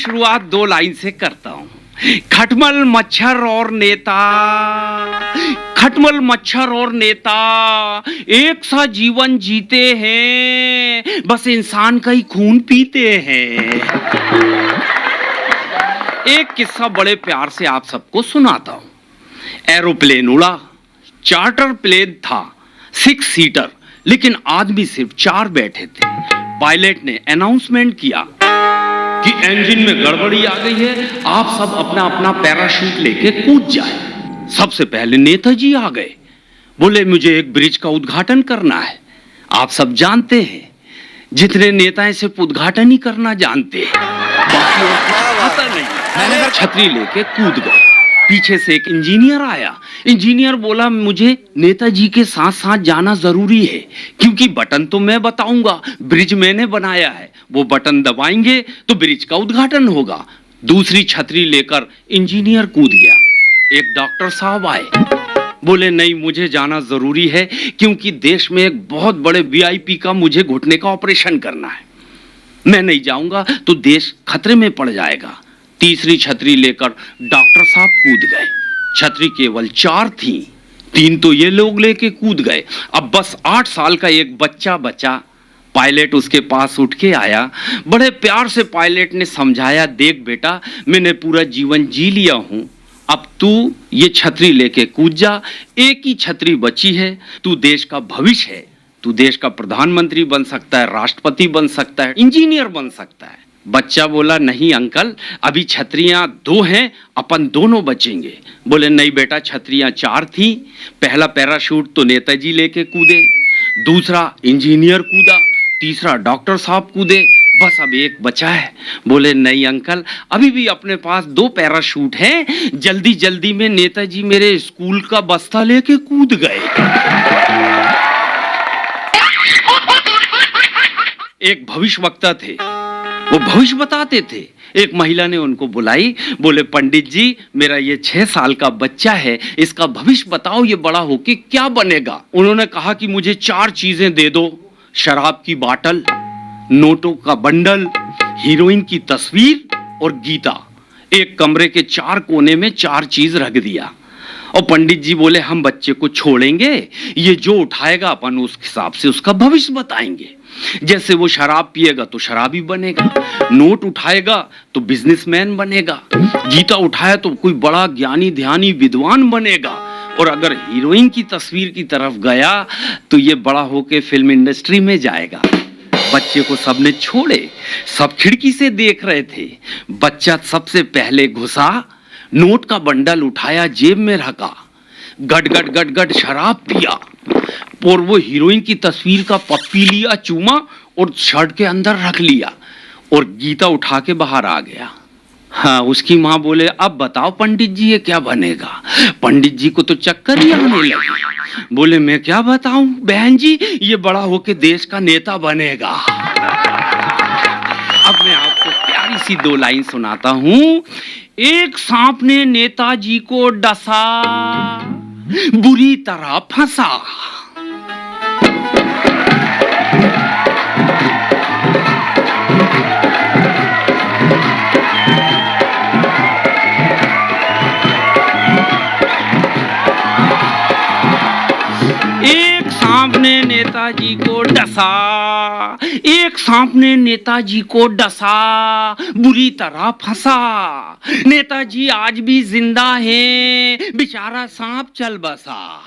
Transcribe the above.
शुरुआत दो लाइन से करता हूं। खटमल मच्छर और नेता, खटमल मच्छर और नेता एक सा जीवन जीते हैं, बस इंसान का ही खून पीते हैं। एक किस्सा बड़े प्यार से आप सबको सुनाता हूं। एरोप्लेन उड़ा, चार्टर प्लेन था, 6 सीटर, लेकिन आदमी सिर्फ 4 बैठे थे। पायलट ने अनाउंसमेंट किया कि इंजन में गड़बड़ी आ गई है, आप सब अपना अपना पैराशूट लेके कूद जाए। सबसे पहले नेताजी आ गए, बोले मुझे एक ब्रिज का उद्घाटन करना है। आप सब जानते हैं जितने नेता हैं सिर्फ उद्घाटन ही करना जानते हैं, पता नहीं। छतरी लेके कूद गए। पीछे से एक इंजीनियर आया। इंजीनियर बोला मुझे नेताजी के साथ साथ जाना जरूरी है, क्योंकि बटन तो मैं बताऊंगा, ब्रिज मैंने बनाया है, वो बटन दबाएंगे तो ब्रिज का उद्घाटन होगा। दूसरी छतरी लेकर इंजीनियर कूद गया। एक डॉक्टर साहब आए, बोले नहीं मुझे जाना जरूरी है, क्योंकि देश में एक बहुत बड़े वीआईपी का मुझे घुटने का ऑपरेशन करना है, मैं नहीं जाऊंगा तो देश खतरे में पड़ जाएगा। तीसरी छतरी लेकर डॉक्टर साहब कूद गए। छतरी केवल 4 थी, 3 तो ये लोग लेके कूद गए। अब बस 8 साल का एक बच्चा बचा। पायलट उसके पास उठ के आया। बड़े प्यार से पायलट ने समझाया, देख बेटा मैंने पूरा जीवन जी लिया हूं, अब तू ये छतरी लेके कूद जा। एक ही छतरी बची है, तू देश का भविष्य है, तू देश का प्रधानमंत्री बन सकता है, राष्ट्रपति बन सकता है, इंजीनियर बन सकता है। बच्चा बोला नहीं अंकल, अभी छतरियां 2 हैं, अपन दोनों बचेंगे। बोले नहीं बेटा, छतरियां 4 थी, पहला पैराशूट तो नेताजी लेके कूदे, दूसरा इंजीनियर कूदा, तीसरा डॉक्टर साहब कूदे, बस अब एक बचा है। बोले नहीं अंकल, अभी भी अपने पास 2 पैराशूट हैं, जल्दी जल्दी में नेताजी मेरे स्कूल का बस्ता लेके कूद गए। एक भविष्यवक्ता थे, वो भविष्य बताते थे। एक महिला ने उनको बुलाई, बोले पंडित जी मेरा ये 6 साल का बच्चा है, इसका भविष्य बताओ, ये बड़ा होके क्या बनेगा। उन्होंने कहा कि मुझे 4 चीजें दे दो, शराब की बाटल, नोटों का बंडल, हीरोइन की तस्वीर और गीता। एक कमरे के 4 कोने में 4 चीज रख दिया। और पंडित जी बोले हम बच्चे को छोड़ेंगे, ये जो उठाएगा अपन उस हिसाब से उसका भविष्य बताएंगे। जैसे वो शराब पिएगा तो शराबी बनेगा, नोट उठाएगा तो बिजनेसमैन बनेगा, गीता उठाया तो कोई बड़ा ज्ञानी ध्यानी विद्वान बनेगा, और अगर हीरोइन की तस्वीर की तरफ गया तो ये बड़ा होके फिल्म इंडस्ट्री में जाएगा। बच्चे को सबने छोड़े, सब खिड़की से देख रहे थे। बच्चा सबसे पहले घुसा, नोट का बंडल उठाया, जेब में रखा, गट गट गट गट शराब पिया, और वो हीरोइन की तस्वीर का पप्पी लिया, चूमा और शर्ट के अंदर रख लिया, और गीता उठा के बाहर आ गया। हाँ, उसकी माँ बोले अब बताओ पंडित जी ये क्या बनेगा। पंडित जी को तो चक्कर ही आने लगी। बोले मैं क्या बताऊं बहन जी, ये बड़ा होके देश का नेता बनेगा। अब मैं आपको प्यारी सी 2 लाइन सुनाता हूं। एक सांप ने नेताजी को डसा, बुरी तरह फंसा। एक सांप ने नेताजी को डसा, एक सांप ने नेताजी को डसा, बुरी तरह फंसा। नेताजी आज भी जिंदा हैं, बेचारा सांप चल बसा।